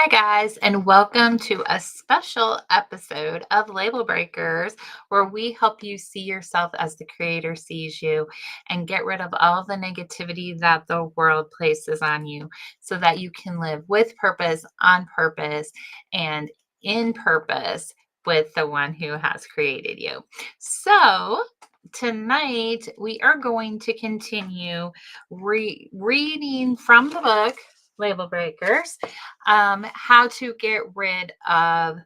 Hi, guys, and welcome to a special episode of Label Breakers, where we help you see yourself as the creator sees you and get rid of all the negativity that the world places on you so that you can live with purpose, on purpose, and in purpose with the one who has created you. So, tonight we are going to continue reading from the book Label Breakers, how to get rid of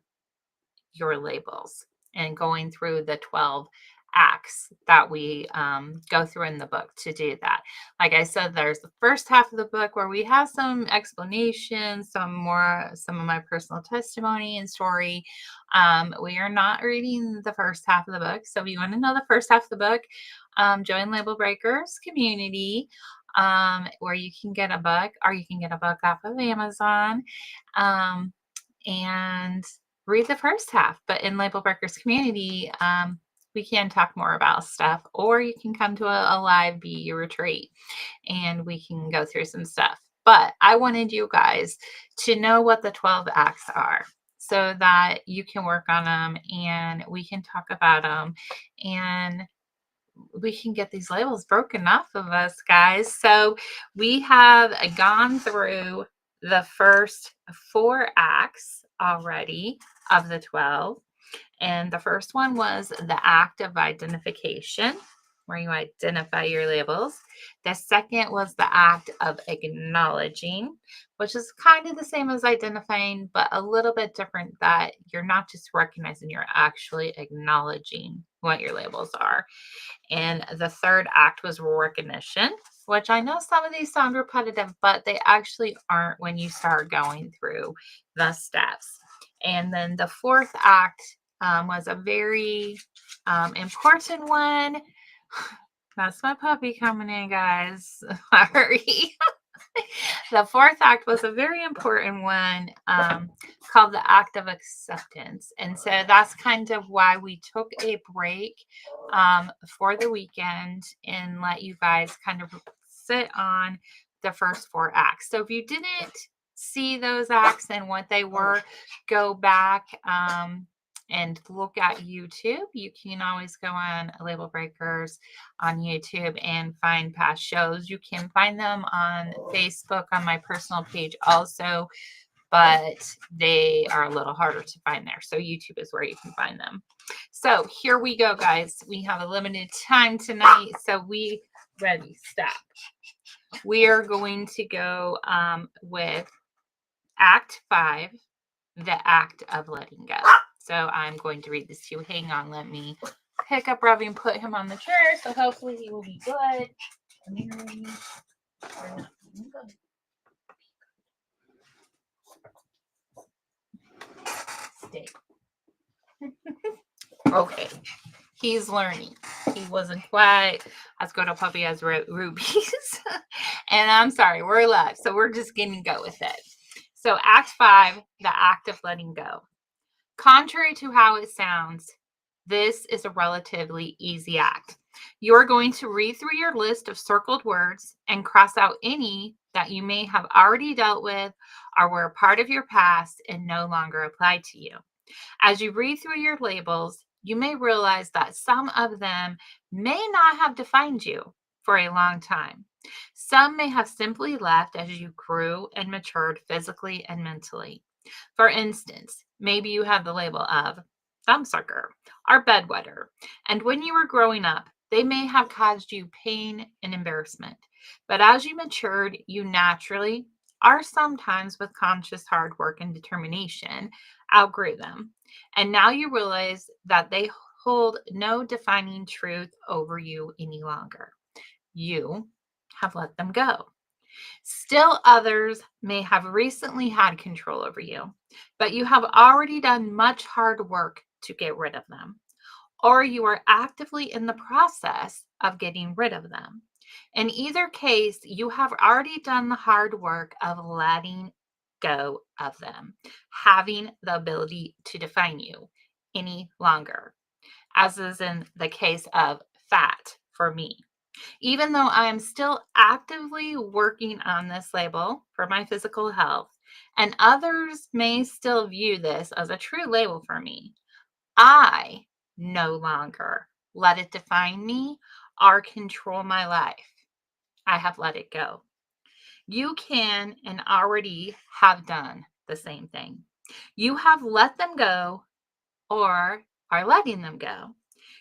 your labels and going through the 12 acts that we go through in the book to do that. Like I said, there's the first half of the book where we have some explanations, some of my personal testimony and story. We are not reading the first half of the book. So if you want to know the first half of the book, join Label Breakers community, where you can get a book, or you can get a book off of Amazon. And read the first half. But in Label Breakers community, we can talk more about stuff, or you can come to a live BE retreat and we can go through some stuff. But I wanted you guys to know what the 12 acts are so that you can work on them and we can talk about them and we can get these labels broken off of us, guys. So we have gone through the first 4 acts already of the 12. And the first one was the act of identification, where you identify your labels. The second was the act of acknowledging, which is kind of the same as identifying, but a little bit different, that you're not just recognizing, you're actually acknowledging what your labels are. And the third act was recognition, which I know some of these sound repetitive, but they actually aren't when you start going through the steps. And then the fourth act was a very important one. That's my puppy coming in, guys. Sorry. The fourth act was a very important one, called the act of acceptance. And so that's kind of why we took a break for the weekend and let you guys kind of sit on the first 4 acts. So if you didn't see those acts and what they were, go back and look at YouTube. You can always go on Label Breakers on YouTube and find past shows. You can find them on Facebook on my personal page also, but they are a little harder to find there. So YouTube is where you can find them. So here we go, guys. We have a limited time tonight. So stop. We are going to go with Act 5, the act of letting go. So I'm going to read this to you. Hang on, let me pick up Robbie and put him on the chair. So hopefully he will be good. Stay. Okay. He's learning. He wasn't quite as good a puppy as Ruby's. And I'm sorry, we're live. So we're just going to go with it. So Act 5, the act of letting go. Contrary to how it sounds, this is a relatively easy act. You're going to read through your list of circled words and cross out any that you may have already dealt with or were a part of your past and no longer apply to you. As you read through your labels, you may realize that some of them may not have defined you for a long time. Some may have simply left as you grew and matured physically and mentally. For instance, maybe you have the label of thumbsucker or bedwetter, and when you were growing up, they may have caused you pain and embarrassment. But as you matured, you naturally, or sometimes with conscious hard work and determination, outgrew them. And now you realize that they hold no defining truth over you any longer. You have let them go. Still, others may have recently had control over you, but you have already done much hard work to get rid of them, or you are actively in the process of getting rid of them. In either case, you have already done the hard work of letting go of them, having the ability to define you any longer, as is in the case of fat for me. Even though I am still actively working on this label for my physical health, And others may still view this as a true label for me. I no longer let it define me or control my life. I have let it go. You can and already have done the same thing. You have let them go or are letting them go.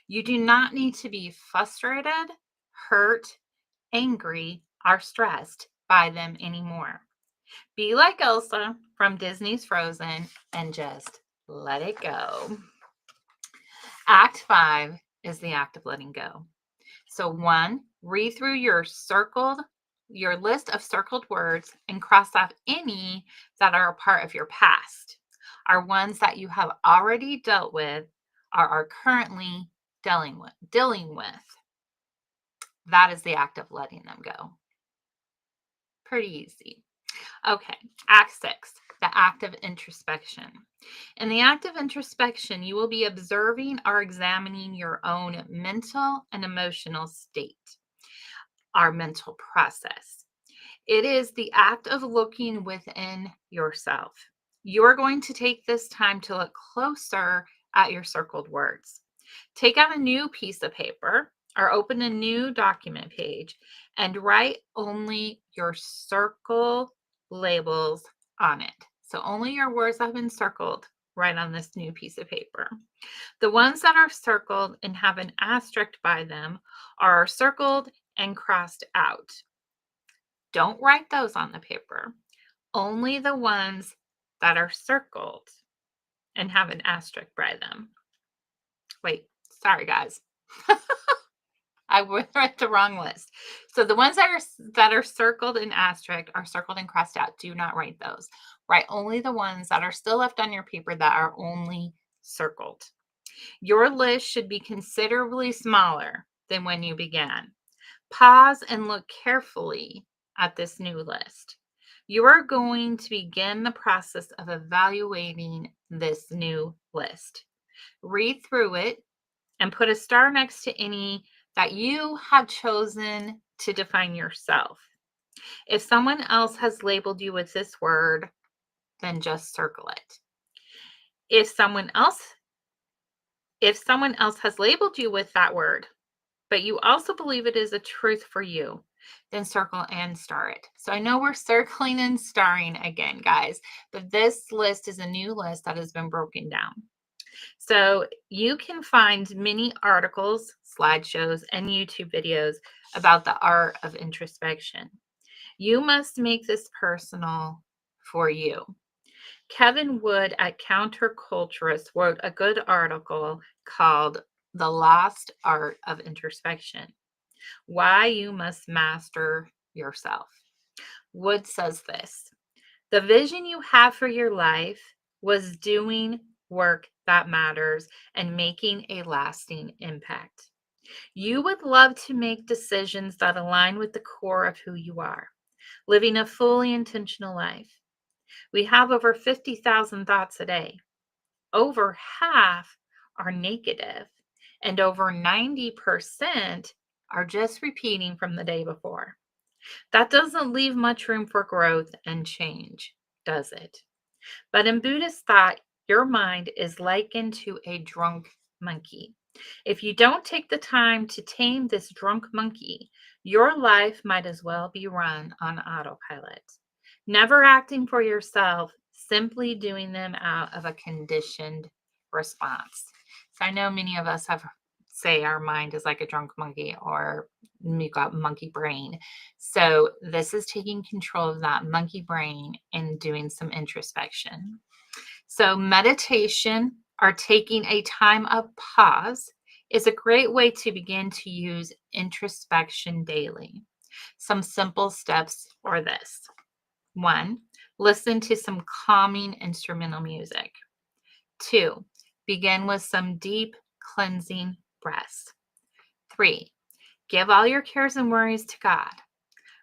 You do not need to be frustrated, hurt, angry, or stressed by them anymore. Be like Elsa from Disney's Frozen and just let it go. Act 5 is the act of letting go. So 1, read through your list of circled words and cross off any that are a part of your past, are ones that you have already dealt with or are currently dealing with. That is the act of letting them go. Pretty easy. Okay, Act 6, the act of introspection. In the act of introspection, you will be observing or examining your own mental and emotional state, our mental process. It is the act of looking within yourself. You are going to take this time to look closer at your circled words. Take out a new piece of paper or open a new document page and write only your circle labels on it. So only your words that have been circled, right on this new piece of paper. The ones that are circled and have an asterisk by them are circled and crossed out. Don't write those on the paper. Only the ones that are circled and have an asterisk by them. Wait, sorry guys. I read the wrong list. So the ones that are circled and asterisk are circled and crossed out. Do not write those. Write only the ones that are still left on your paper that are only circled. Your list should be considerably smaller than when you began. Pause and look carefully at this new list. You are going to begin the process of evaluating this new list. Read through it and put a star next to any that you have chosen to define yourself. If someone else has labeled you with this word, then just circle it. If someone else has labeled you with that word, but you also believe it is a truth for you, then circle and star it. So I know we're circling and starring again, guys, but this list is a new list that has been broken down. So you can find many articles, slideshows, and YouTube videos about the art of introspection. You must make this personal for you. Kevin Wood at Counterculturist wrote a good article called The Lost Art of Introspection: Why You Must Master Yourself. Wood says this: the vision you have for your life was doing work that matters and making a lasting impact. You would love to make decisions that align with the core of who you are, living a fully intentional life. We have over 50,000 thoughts a day. Over half are negative, and over 90% are just repeating from the day before. That doesn't leave much room for growth and change, does it? But in Buddhist thought, your mind is likened to a drunk monkey. If you don't take the time to tame this drunk monkey, your life might as well be run on autopilot. Never acting for yourself, simply doing them out of a conditioned response. So I know many of us have say our mind is like a drunk monkey, or we got monkey brain. So this is taking control of that monkey brain and doing some introspection. So meditation, or taking a time of pause, is a great way to begin to use introspection daily. Some simple steps are this: 1, listen to some calming instrumental music. 2, begin with some deep cleansing breaths. 3, give all your cares and worries to God.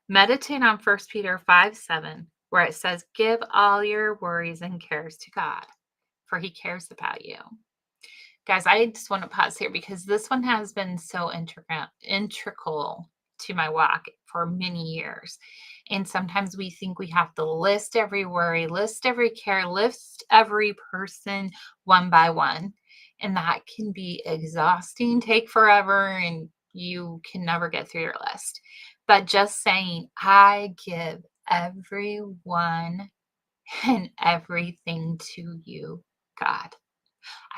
Meditate on 1 Peter 5:7, where it says, give all your worries and cares to God, for he cares about you. Guys, I just want to pause here because this one has been so integral to my walk for many years. And sometimes we think we have to list every worry, list every care, list every person one by one. And that can be exhausting, take forever, and you can never get through your list. But just saying, I give everyone and everything to you, God.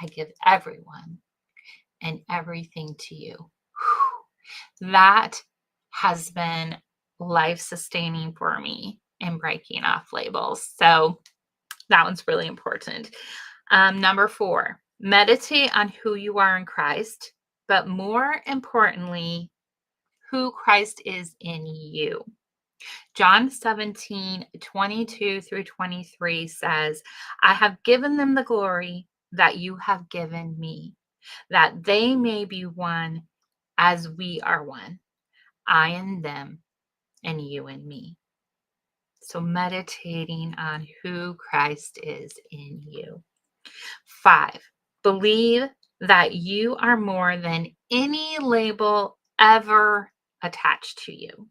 I give everyone and everything to you. Whew. That has been life sustaining for me in breaking off labels. So that one's really important. Number 4, meditate on who you are in Christ, but more importantly, who Christ is in you. John 17:22 through 23 says, I have given them the glory that you have given me, that they may be one as we are one, I and them, and you and me. So, meditating on who Christ is in you. 5, believe that you are more than any label ever attached to you.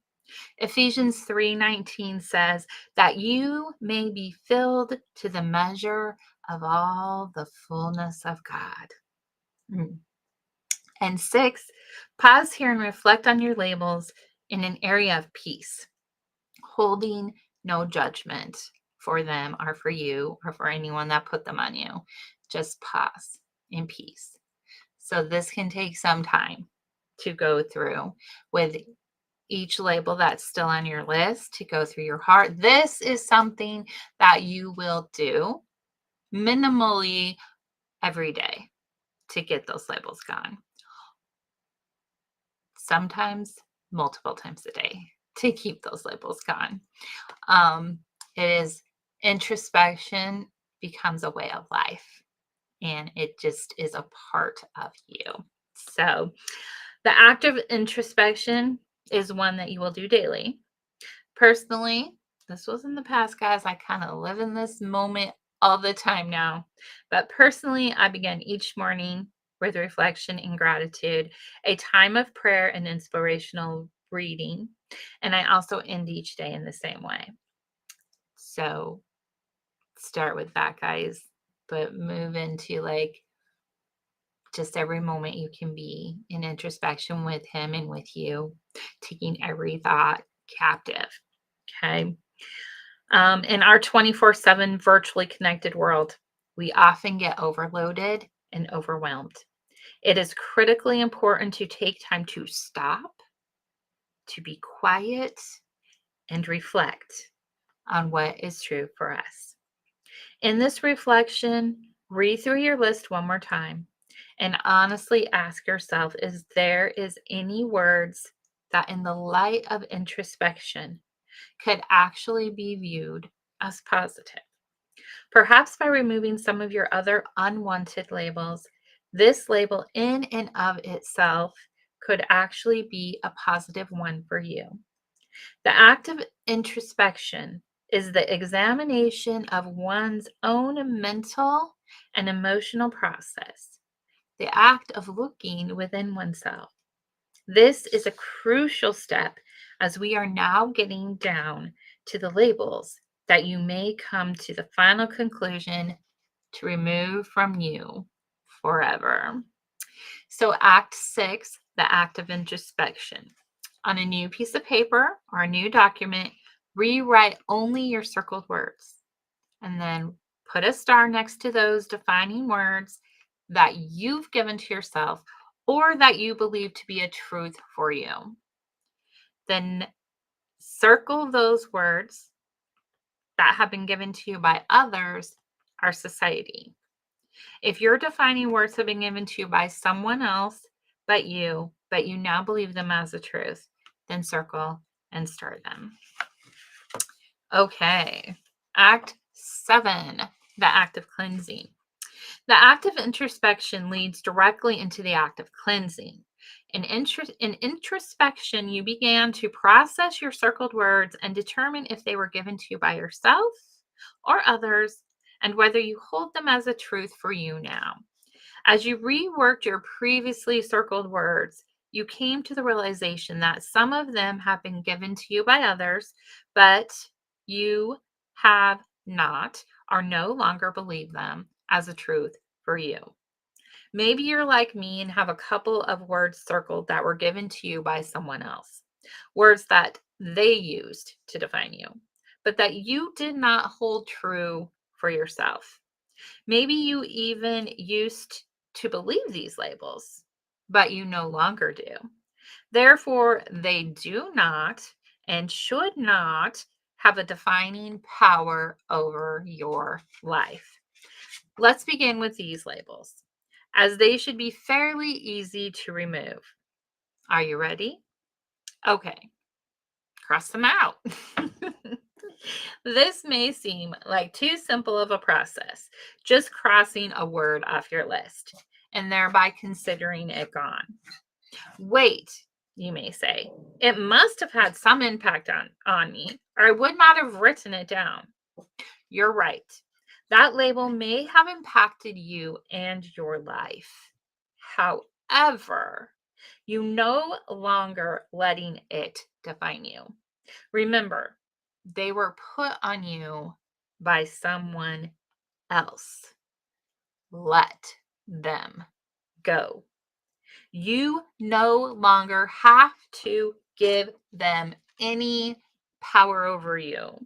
Ephesians 3:19 says that you may be filled to the measure of all the fullness of God. Mm. And 6, pause here and reflect on your labels in an area of peace, holding no judgment for them or for you or for anyone that put them on you. Just pause in peace. So this can take some time to go through with each label that's still on your list, to go through your heart. This is something that you will do minimally every day to get those labels gone. Sometimes multiple times a day to keep those labels gone. It is introspection becomes a way of life, and it just is a part of you. So the act of introspection is one that you will do daily. Personally, this was in the past, guys. I kind of live in this moment all the time now. But personally, I begin each morning with reflection and gratitude, a time of prayer and inspirational reading. And I also end each day in the same way. So start with that, guys, but move into like just every moment you can be in introspection with him and with you, taking every thought captive. Okay. In our 24/7 virtually connected world, we often get overloaded and overwhelmed. It is critically important to take time to stop, to be quiet, and reflect on what is true for us. In this reflection, read through your list one more time and honestly ask yourself, is there is any words that in the light of introspection could actually be viewed as positive? Perhaps by removing some of your other unwanted labels, this label in and of itself could actually be a positive one for you. The act of introspection is the examination of one's own mental and emotional process, the act of looking within oneself. This is a crucial step as we are now getting down to the labels that you may come to the final conclusion to remove from you forever. So, Act 6, the act of introspection. On a new piece of paper or a new document, rewrite only your circled words and then put a star next to those defining words that you've given to yourself or that you believe to be a truth for you. Then circle those words that have been given to you by others or society. If your defining words have been given to you by someone else but you now believe them as a truth, then circle and star them. Okay. Act 7, the act of cleansing. The act of introspection leads directly into the act of cleansing. In introspection, you began to process your circled words and determine if they were given to you by yourself or others, and whether you hold them as a truth for you now. As you reworked your previously circled words, You came to the realization that some of them have been given to you by others, but you have not, or no longer believe them as a truth for you. Maybe you're like me and have a couple of words circled that were given to you by someone else, words that they used to define you, but that you did not hold true for yourself. Maybe you even used to believe these labels, but you no longer do. Therefore, they do not and should not have a defining power over your life. Let's begin with these labels, as they should be fairly easy to remove. Are you ready? Okay, cross them out. This may seem like too simple of a process, just crossing a word off your list and thereby considering it gone. Wait, you may say, it must have had some impact on me, or I would not have written it down. You're right. That label may have impacted you and your life. However, you no longer letting it define you. Remember, they were put on you by someone else. Let them go. You no longer have to give them any power over you.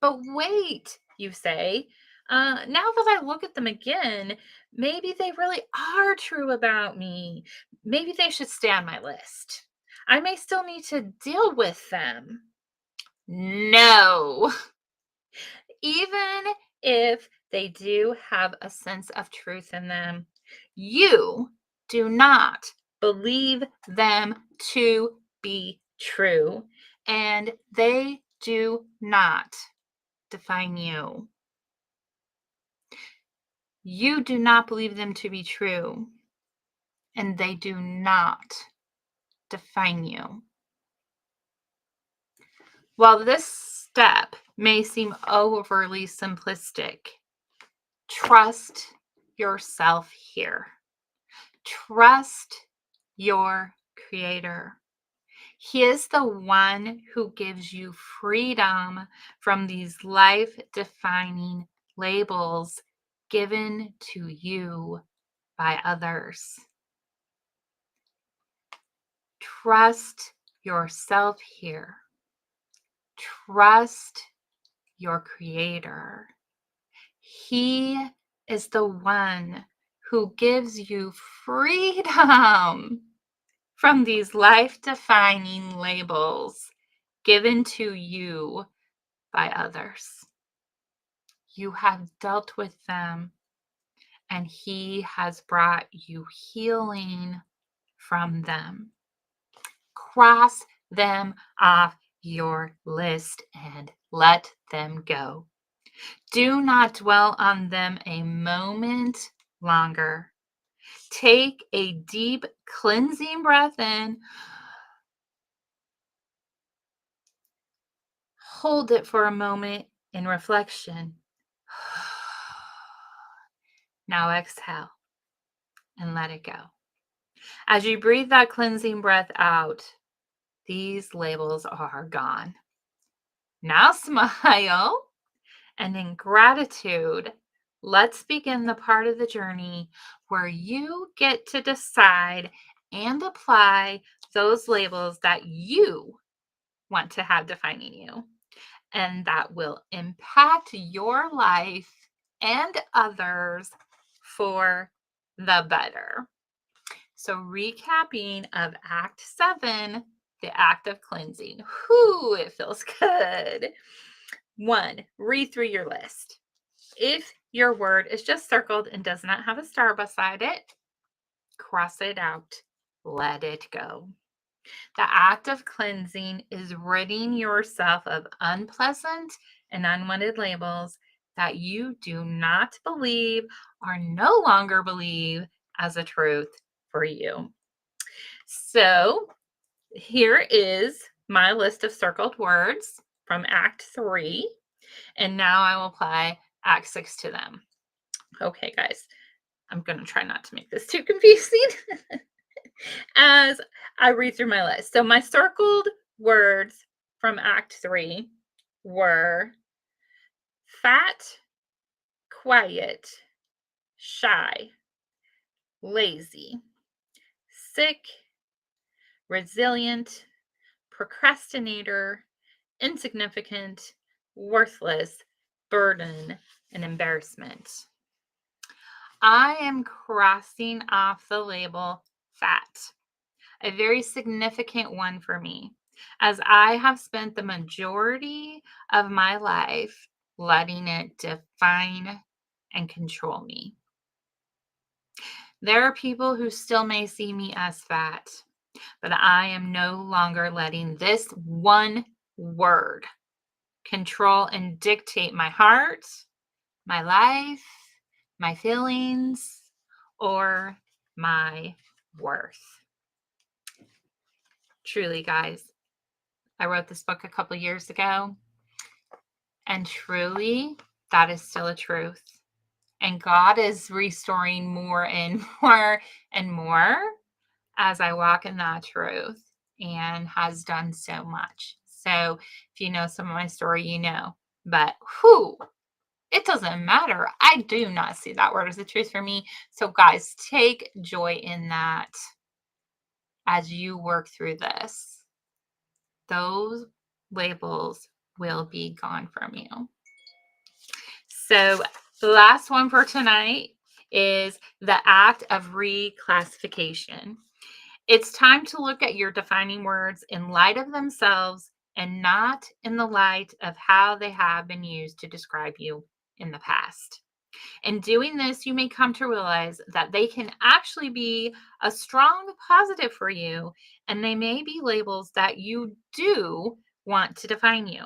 But wait, you say, now that I look at them again, maybe they really are true about me. Maybe they should stay on my list. I may still need to deal with them. No. Even if they do have a sense of truth in them, you do not believe them to be true, and they do not define you. You do not believe them to be true, and they do not define you. While this step may seem overly simplistic, trust yourself here. Trust your Creator. He is the one who gives you freedom from these life defining labels given to you by others. Trust yourself here. Trust your Creator. He is the one who gives you freedom from these life defining labels given to you by others. You have dealt with them, and He has brought you healing from them. Cross them off your list and let them go. Do not dwell on them a moment longer. Take a deep cleansing breath in. Hold it for a moment in reflection. Now exhale and let it go. As you breathe that cleansing breath out, these labels are gone. Now smile, and in gratitude, let's begin the part of the journey where you get to decide and apply those labels that you want to have defining you, and that will impact your life and others for the better. So, recapping of Act 7, the act of cleansing. Whoo, it feels good. 1, read through your list. If your word is just circled and does not have a star beside it, cross it out. Let it go. The act of cleansing is ridding yourself of unpleasant and unwanted labels that you do not believe or no longer believe as a truth for you. So here is my list of circled words from Act 3, and now I will apply Act 6 to them. Okay, guys, I'm going to try not to make this too confusing. as I read through my list. So my circled words from Act 3 were fat, quiet, shy, lazy, sick, resilient, procrastinator, insignificant, worthless, burden, and embarrassment. I am crossing off the label fat, a very significant one for me, as I have spent the majority of my life letting it define and control me. There are people who still may see me as fat, but I am no longer letting this one word control and dictate my heart, my life, my feelings, or my worth. Truly, guys, I wrote this book a couple years ago, and truly, that is still a truth. And God is restoring more and more and more as I walk in that truth, and has done so much. So if you know some of my story, you know. But it doesn't matter. I do not see that word as the truth for me. So guys, take joy in that as you work through this. Those labels will be gone from you. So the last one for tonight is the act of reclassification. It's time to look at your defining words in light of themselves and not in the light of how they have been used to describe you in the past. In doing this, you may come to realize that they can actually be a strong positive for you, and they may be labels that you do want to define you.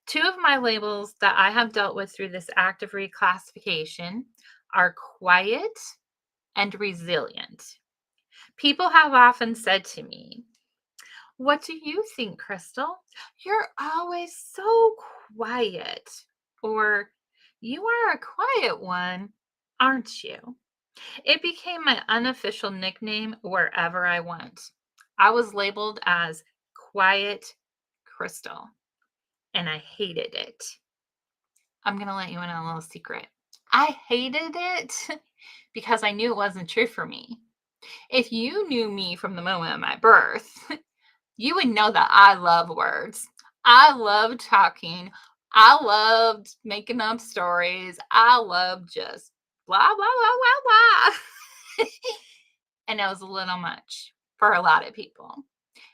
Two of my labels that I have dealt with through this act of reclassification are quiet and resilient. People have often said to me, "What do you think, Crystal? You're always so quiet." Or, "You are a quiet one, aren't you?" It became my unofficial nickname wherever I went. I was labeled as Quiet Crystal, and I hated it. I'm going to let you in on a little secret. I hated it because I knew it wasn't true for me. If you knew me from the moment of my birth, you would know that I love words. I love talking. I loved making up stories. I love just blah, blah, blah, blah, blah. And it was a little much for a lot of people.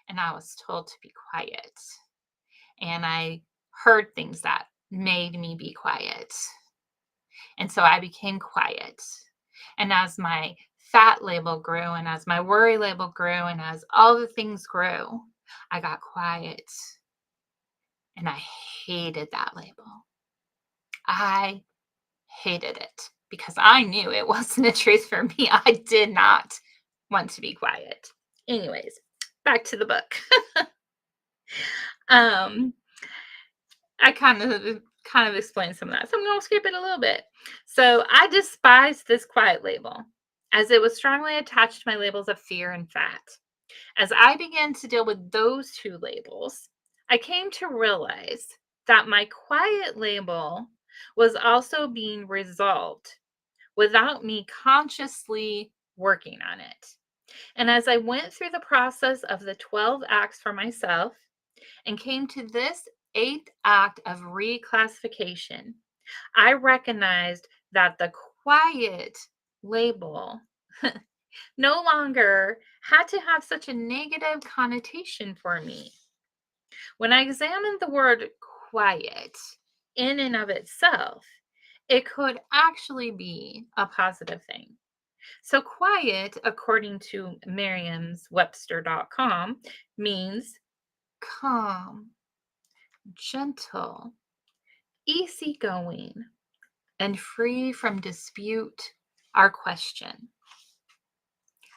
And I was told to be quiet. And I heard things that made me be quiet. And so I became quiet. And as my fat label grew, and as my worry label grew, and as all the things grew, I got quiet. And I hated that label. I hated it because I knew it wasn't the truth for me. I did not want to be quiet. Anyways, back to the book. um, I kind of explained some of that. So I'm going to skip it a little bit. So I despised this quiet label as it was strongly attached to my labels of fear and fat. As I began to deal with those two labels, I came to realize that my quiet label was also being resolved without me consciously working on it. And as I went through the process of the 12 acts for myself and came to this eighth act of reclassification, I recognized that the quiet label no longer had to have such a negative connotation for me. When I examined the word quiet in and of itself, it could actually be a positive thing. So, quiet, according to Merriam-Webster.com, means calm, gentle, easygoing, and free from dispute or question.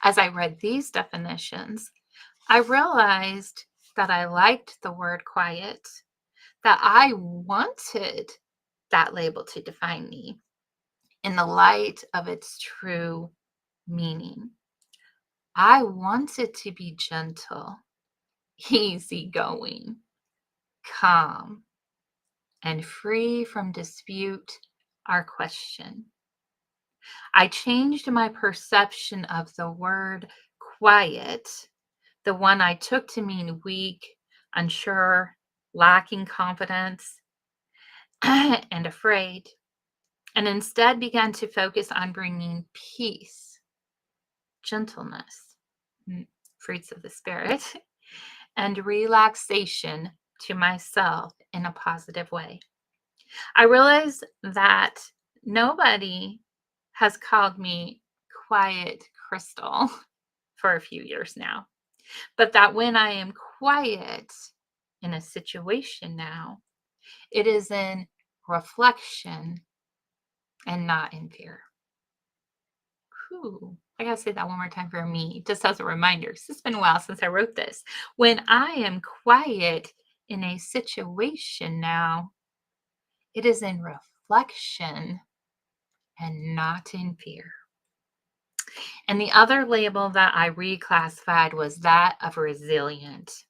As I read these definitions, I realized that I liked the word quiet, that I wanted that label to define me in the light of its true meaning. I want it to be gentle, easygoing, calm, and free from dispute or question. I changed my perception of the word quiet, the one I took to mean weak, unsure, lacking confidence, and afraid, and instead began to focus on bringing peace, gentleness, fruits of the Spirit, and relaxation to myself in a positive way. I realized that nobody has called me quiet crystal for a few years now, but that when I am quiet in a situation now, it is in reflection and not in fear. Whew. I gotta say that one more time for me, just as a reminder, 'cause it's been a while since I wrote this. When I am quiet in a situation now, it is in reflection and not in fear. And the other label that I reclassified was that of resilient.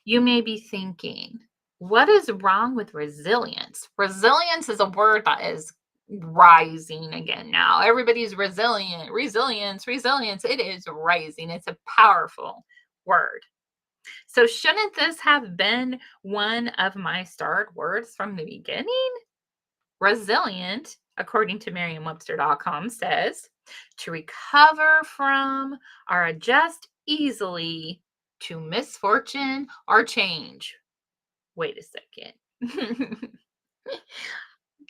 You may be thinking, what is wrong with resilience? Resilience is a word that is rising again now. Everybody's resilient, resilience, resilience. It is rising. It's a powerful word. So, shouldn't this have been one of my starred words from the beginning? Resilient, according to Merriam-Webster.com, says to recover from or adjust easily to misfortune or change. Wait a second.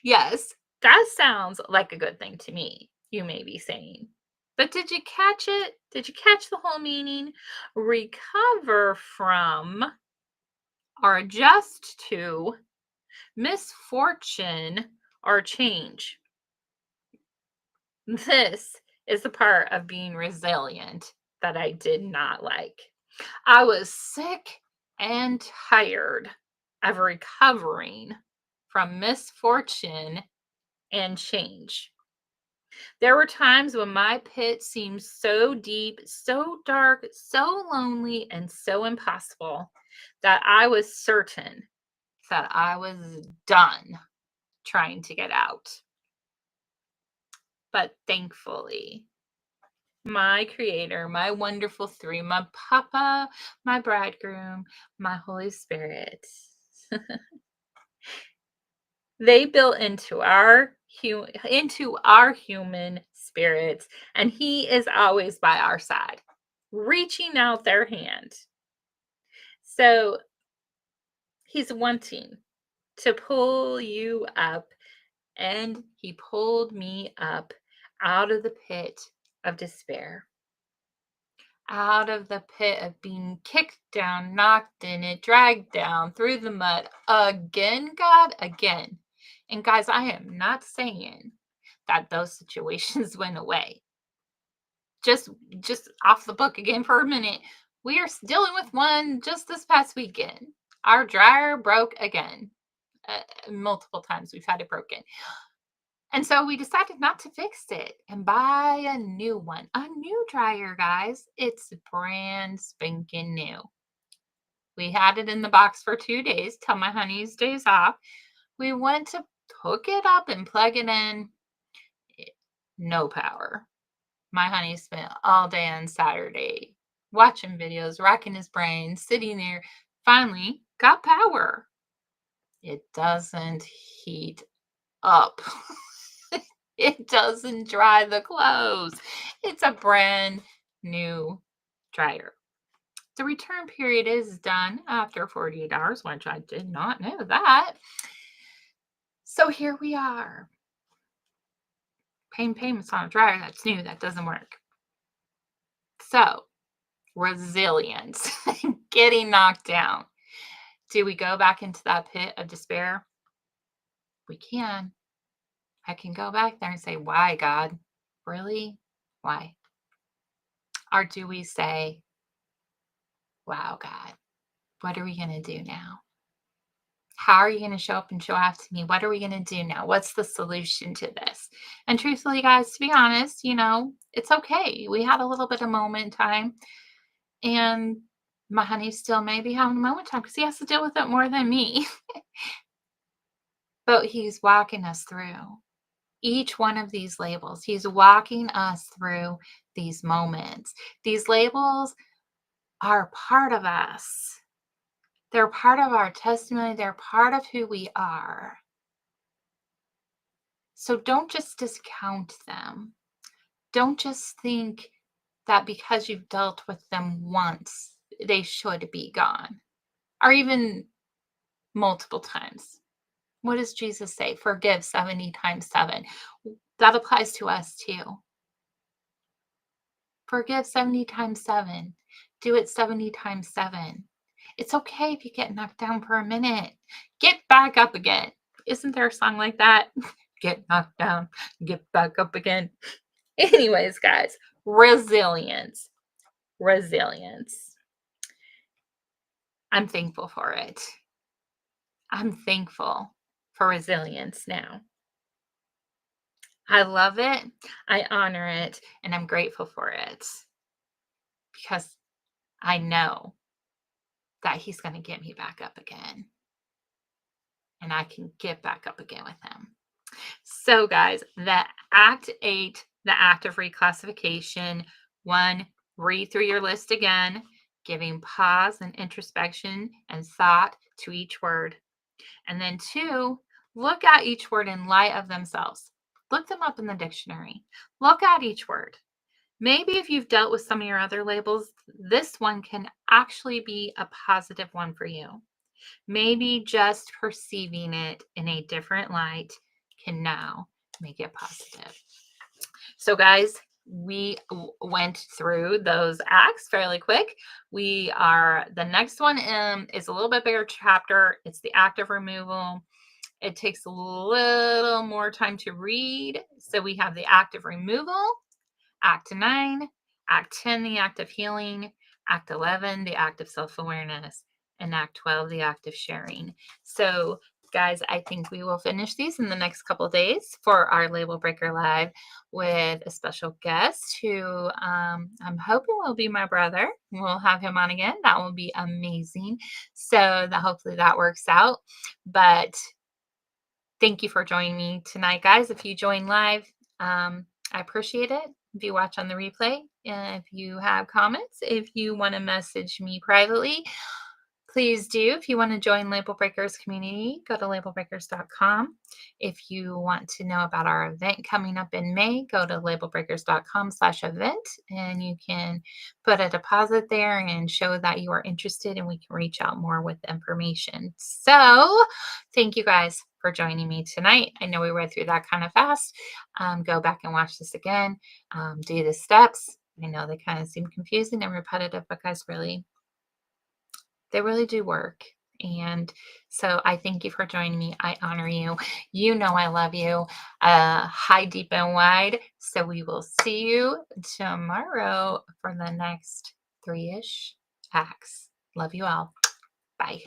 Yes, that sounds like a good thing to me, you may be saying. But did you catch it? Did you catch the whole meaning? Recover from or adjust to misfortune or change. This is the part of being resilient that I did not like. I was sick and tired of recovering from misfortune and change. There were times when my pit seemed so deep, so dark, so lonely, and so impossible that I was certain that I was done trying to get out. But thankfully, my creator, my wonderful three, my papa, my bridegroom, my Holy Spirit, they built into our human spirits, and he is always by our side, reaching out their hand. So he's wanting to pull you up, and he pulled me up out of the pit of despair, out of the pit of being kicked down, knocked in it, dragged down through the mud again, God, again. And guys, I am not saying that those situations went away. Just off the book again for a minute. We are dealing with one just this past weekend. Our dryer broke again. Multiple times we've had it broken. And so we decided not to fix it and buy a new one. A new dryer, guys. It's brand spanking new. We had it in the box for 2 days till my honey's days off. We went to hook it up and plug it in. No power. My honey spent all day on Saturday watching videos, racking his brain, sitting there. Finally, got power. It doesn't heat up. It doesn't dry the clothes. It's a brand new dryer. The return period is done after 48 hours, which I did not know that. So here we are. Paying payments on a dryer that's new, that doesn't work. So, resilience, getting knocked down. Do we go back into that pit of despair? We can. I can go back there and say, why, God? Really? Why? Or do we say, wow, God, what are we going to do now? How are you going to show up and show off to me? What are we going to do now? What's the solution to this? And truthfully, guys, to be honest, it's okay. We had a little bit of moment time, and my honey still may be having a moment time because he has to deal with it more than me. But he's walking us through each one of these labels. He's walking us through these moments. These labels are part of us. They're part of our testimony. They're part of who we are. So don't just discount them. Don't just think that because you've dealt with them once, they should be gone, or even multiple times. What does Jesus say? Forgive 70 times 7. That applies to us too. Forgive 70 times 7. Do it 70 times 7. It's okay if you get knocked down for a minute. Get back up again. Isn't there a song like that? Get knocked down, get back up again. Anyways, guys, resilience. Resilience. I'm thankful for it. I'm thankful for resilience now. I love it. I honor it. And I'm grateful for it because I know that he's going to get me back up again. And I can get back up again with him. So, guys, the Act 8, the act of reclassification. 1, read through your list again, giving pause and introspection and thought to each word. And then 2, look at each word in light of themselves. Look them up in the dictionary. Look at each word. Maybe if you've dealt with some of your other labels, this one can actually be a positive one for you. Maybe just perceiving it in a different light can now make it positive. So, guys, we went through those acts fairly quick. The next one is a little bit bigger chapter. It's the act of removal. It takes a little more time to read. So we have the act of removal, Act 9, Act 10, the act of healing, Act 11, the act of self-awareness, and Act 12, the act of sharing. So, guys, I think we will finish these in the next couple of days for our Label Breaker Live with a special guest who I'm hoping will be my brother. We'll have him on again. That will be amazing. So hopefully that works out. But thank you for joining me tonight, guys. If you join live, I appreciate it. If you watch on the replay, if you have comments, if you want to message me privately, please do. If you want to join Label Breakers community, go to labelbreakers.com. If you want to know about our event coming up in May, go to labelbreakers.com/event, and you can put a deposit there and show that you are interested, and we can reach out more with information. So thank you guys for joining me tonight. I know we read through that kind of fast. Go back and watch this again. Do the steps. I know they kind of seem confusing and repetitive, but guys, they really do work. And so I thank you for joining me. I honor you. You know I love you. High, deep, and wide. So we will see you tomorrow for the next 3-ish acts. Love you all. Bye.